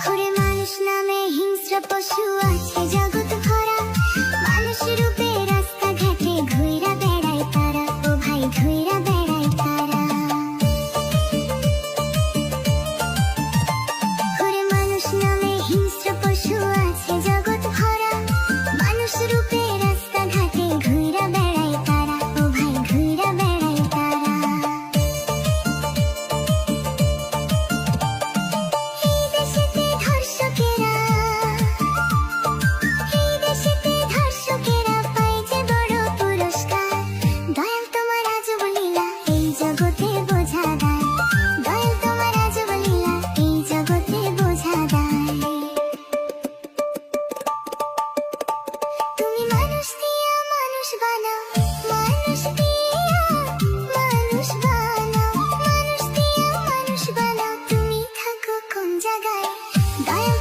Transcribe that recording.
ওরে মানুষ নামে হিংস্র পশু আছে জগৎ ভরা, মানুষ রূপে রাস্তাঘাটে ঘুইরা বেড়ায় তারা, ও ভাই ঘুইরা বেড়ায় তারা। ওরে মানুষ নামে হিংস্র পশু আছে জগৎ ভরা, মানুষ রূপে রাস্তাঘাটে ঘুইরা বেড়ায় তারা, ও ভাই ঘুইরা বেড়ায় তারা। এই দেশেতে ধর্ষকেরা পায় যে বড় পুরস্কার, দয়াল তোমার আজব লীলা এই জগতে বোঝা দায়, দয়াল তোমার আজব লীলা এই জগতে বোঝা দায়। তুমি মানুষ দিয়া মানুষ বানাও, মানুষ দিয়া মানুষ বানাও, মানুষ দিয়া মানুষ বানাও। তুমি থাকো কোন জায়গায়, দয়াল